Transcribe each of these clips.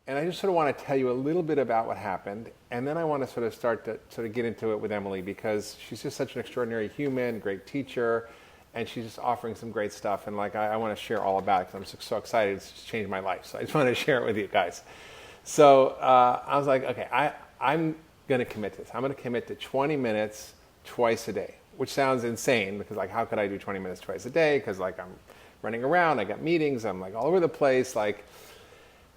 And I just sort of want to tell you a little bit about what happened, and then I want to start to get into it with Emily, because she's just such an extraordinary human, great teacher, and she's just offering some great stuff. And like I want to share all about it because I'm so excited. It's just changed my life. So I just want to share it with you guys. So I was like, okay, I'm going to commit to this. I'm going to commit to 20 minutes twice a day, which sounds insane because like how could I do 20 minutes twice a day? Because like I'm running around, I got meetings, I'm like all over the place, like,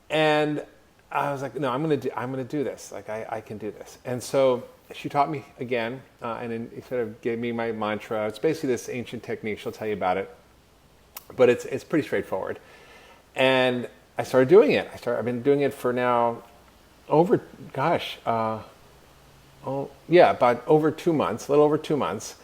and I was like, no, I'm gonna do this. Like I can do this. And so she taught me again, and then sort of gave me my mantra. It's basically this ancient technique. She'll tell you about it, but it's pretty straightforward. And I started doing it. I've been doing it for now over, about over 2 months, a little over 2 months.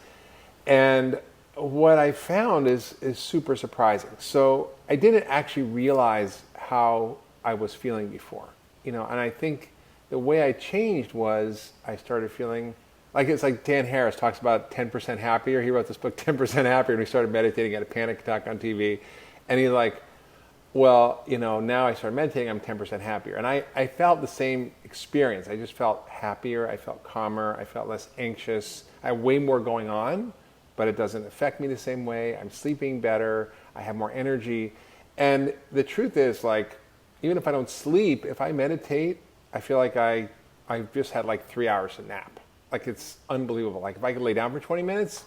And what I found is super surprising. So I didn't actually realize how I was feeling before. And I think the way I changed was I started feeling like, it's like Dan Harris talks about 10% happier. He wrote this book, 10% happier, and he started meditating, had a panic attack on TV. And he's like, well, now I started meditating, I'm 10% happier. And I felt the same experience. I just felt happier, I felt calmer, I felt less anxious. I have way more going on, but it doesn't affect me the same way. I'm sleeping better, I have more energy. And the truth is, like, even if I don't sleep, if I meditate, I feel like I just had like 3 hours to nap. Like, it's unbelievable. Like, if I could lay down for 20 minutes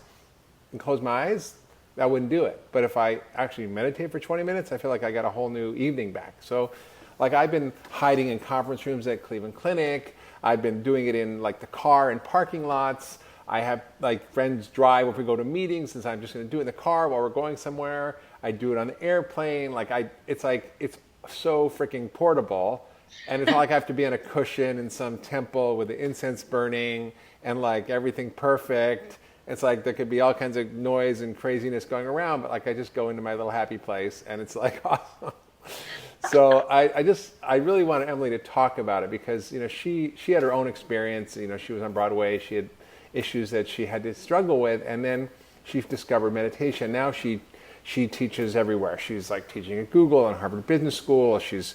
and close my eyes, that wouldn't do it. But if I actually meditate for 20 minutes, I feel like I got a whole new evening back. So, like, I've been hiding in conference rooms at Cleveland Clinic. I've been doing it in like the car and parking lots. I have like friends drive if we go to meetings, since I'm just going to do it in the car while we're going somewhere. I do it on the airplane. It's so freaking portable, and it's not like I have to be on a cushion in some temple with the incense burning and like everything perfect. It's like there could be all kinds of noise and craziness going around, but like I just go into my little happy place, and it's like awesome. So I really wanted Emily to talk about it because she had her own experience. She was on Broadway. She had issues that she had to struggle with, and then she discovered meditation. Now she teaches everywhere. She's like teaching at Google and Harvard Business School. She's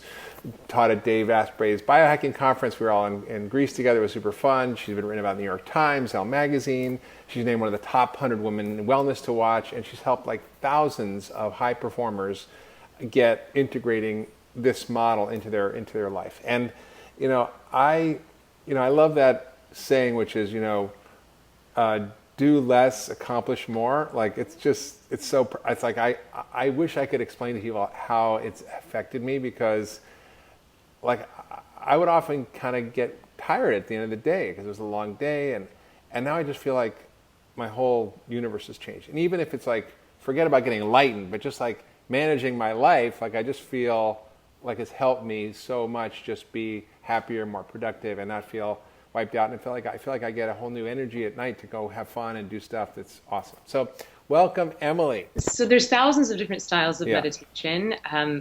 taught at Dave Asprey's biohacking conference. We were all in Greece together. It was super fun. She's been written about in the New York Times, Elle Magazine. She's named one of the top 100 women in wellness to watch, and she's helped like thousands of high performers get integrating this model into their life. And I love that saying, which is do less, accomplish more. Like it's like I wish I could explain to people how it's affected me, because like I would often kind of get tired at the end of the day because it was a long day, and now I just feel like my whole universe has changed. And even if it's like, forget about getting enlightened, but just like managing my life, like I just feel like it's helped me so much just be happier, more productive, and not feel wiped out. And I feel like I get a whole new energy at night to go have fun and do stuff that's awesome. So welcome, Emily. So there's thousands of different styles of meditation.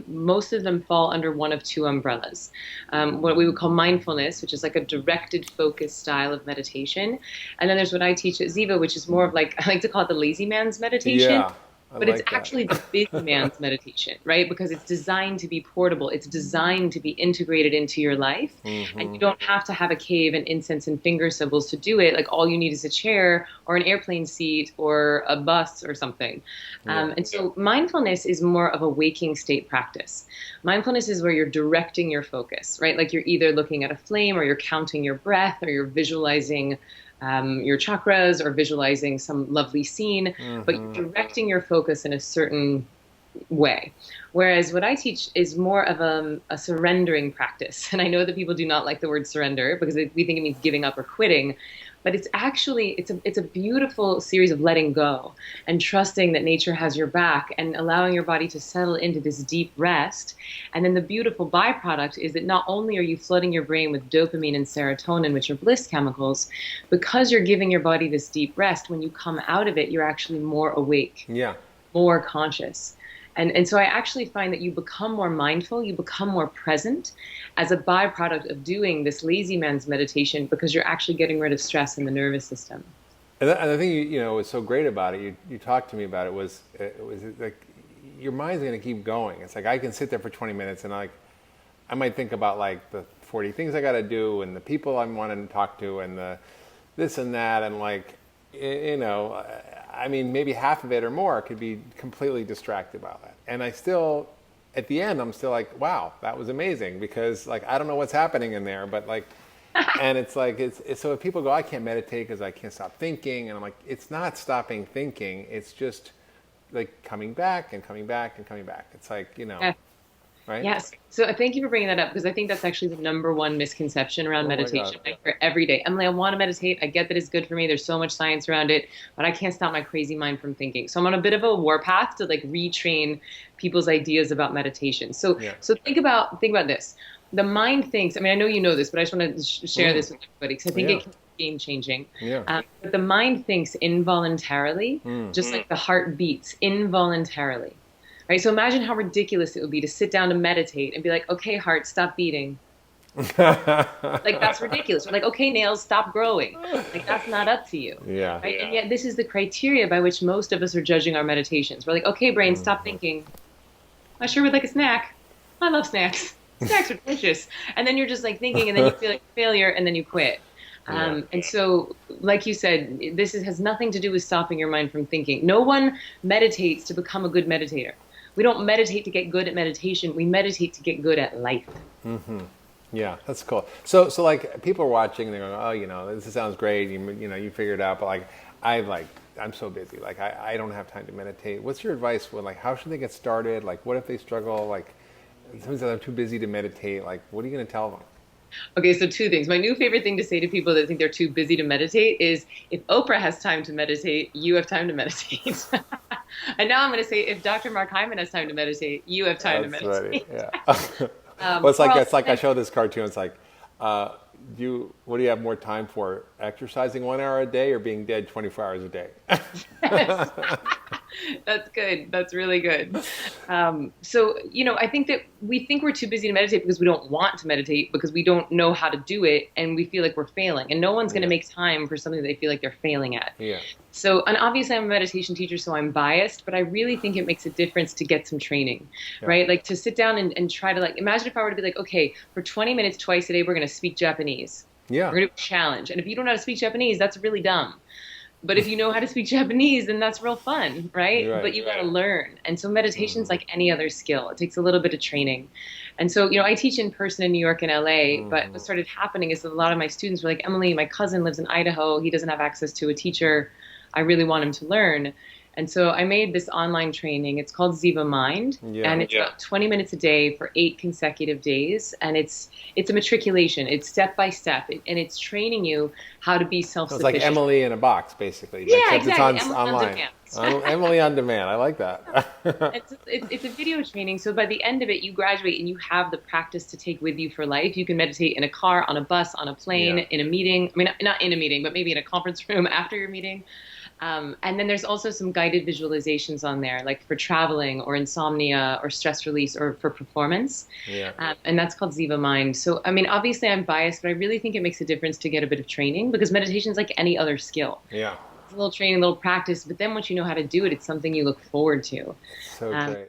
Most of them fall under one of two umbrellas. What we would call mindfulness, which is like a directed focus style of meditation. And then there's what I teach at Ziva, which is more of like, I like to call it the lazy man's meditation. Yeah. But it's actually the big man's meditation, right? Because it's designed to be portable. It's designed to be integrated into your life. Mm-hmm. And you don't have to have a cave and incense and finger symbols to do it. Like all you need is a chair or an airplane seat or a bus or something. And so mindfulness is more of a waking state practice. Mindfulness is where you're directing your focus, right? Like you're either looking at a flame, or you're counting your breath, or you're visualizing your chakras, or visualizing some lovely scene, but you're directing your focus in a certain way. Whereas what I teach is more of a surrendering practice. And I know that people do not like the word surrender because we think it means giving up or quitting. But it's actually, it's a beautiful series of letting go and trusting that nature has your back and allowing your body to settle into this deep rest. And then the beautiful byproduct is that not only are you flooding your brain with dopamine and serotonin, which are bliss chemicals, because you're giving your body this deep rest, when you come out of it, you're actually more awake, more conscious. And so I actually find that you become more mindful, you become more present as a byproduct of doing this lazy man's meditation, because you're actually getting rid of stress in the nervous system. And I think what's so great about it, you talked to me about it was like your mind's going to keep going. It's like I can sit there for 20 minutes and I might think about like the 40 things I got to do and the people I'm wanting to talk to and the this and that and like, you know, I mean, maybe half of it or more could be completely distracted by that. And I still, at the end, I'm still like, wow, that was amazing because like, I don't know what's happening in there, but like, and it's like, it's so if people go, I can't meditate because I can't stop thinking. And I'm like, it's not stopping thinking. It's just like coming back and coming back and coming back. It's like, you know, Yeah. right? Yes. So thank you for bringing that up because I think that's actually the number one misconception around Oh my God. meditation. I hear every day, Emily, I want to meditate. I get that it's good for me. There's so much science around it, but I can't stop my crazy mind from thinking. So I'm on a bit of a warpath to like retrain people's ideas about meditation. So Yeah. so think about this. The mind thinks. I mean, I know you know this, but I just want to share this with everybody because I think Yeah. it can be game changing. Yeah. But the mind thinks involuntarily, just like the heart beats involuntarily. Right? So imagine how ridiculous it would be to sit down to meditate and be like, okay, heart, stop beating. Like, that's ridiculous. Or like, okay, nails, stop growing. Like, that's not up to you. Yeah. Right? And yet, this is the criteria by which most of us are judging our meditations. We're like, okay, brain, stop thinking. I sure would like a snack. I love snacks. Snacks are delicious. And then you're just like thinking, and then you feel like failure, and then you quit. And so, like you said, has nothing to do with stopping your mind from thinking. No one meditates to become a good meditator. We don't meditate to get good at meditation. We meditate to get good at life. Yeah, that's cool. So like people are watching and they're going, oh, you know, this sounds great. You know, you figured it out. But like, I'm so busy. Like, I don't have time to meditate. What's your advice? Like, how should they get started? Like, what if they struggle? Like, sometimes I'm too busy to meditate. Like, what are you going to tell them? Okay, so two things. My new favorite thing to say to people that think they're too busy to meditate is if Oprah has time to meditate, you have time to meditate. And now I'm going to say if Dr. Mark Hyman has time to meditate, you have time to meditate. Right. Yeah. Well, it's like I show this cartoon. It's like, what do you have more time for? Exercising 1 hour a day or being dead 24 hours a day? That's good. That's really good. So, you know, I think that we think we're too busy to meditate because we don't want to meditate, because we don't know how to do it, and we feel like we're failing. And no one's going to make time for something they feel like they're failing at. Yeah. So, and obviously I'm a meditation teacher, so I'm biased, but I really think it makes a difference to get some training, right? Like to sit down and try to like, imagine if I were to be like, okay, for 20 minutes twice a day, we're going to speak Japanese. Yeah. We're going to do a challenge. And if you don't know how to speak Japanese, that's really dumb. But if you know how to speak Japanese, then that's real fun, right? But you got to learn. And so meditation's like any other skill. It takes a little bit of training. And so, you know, I teach in person in New York and LA, but what started happening is that a lot of my students were like, Emily, my cousin lives in Idaho. He doesn't have access to a teacher. I really want him to learn. And so I made this online training. It's called zivaMIND, and it's about 20 minutes a day for 8 consecutive days. And it's a matriculation. It's step by step, and it's training you how to be self-sufficient. So it's like Emily in a box, basically. Yeah, except exactly. It's Emily online. on demand. Emily on demand. I like that. It's a video training. So by the end of it, you graduate and you have the practice to take with you for life. You can meditate in a car, on a bus, on a plane, in a meeting. I mean, not in a meeting, but maybe in a conference room after your meeting. And then there's also some guided visualizations on there, like for traveling or insomnia or stress release or for performance. And that's called zivaMIND. So, I mean, obviously I'm biased, but I really think it makes a difference to get a bit of training, because meditation is like any other skill. Yeah. It's a little training, a little practice, but then once you know how to do it, it's something you look forward to. So great.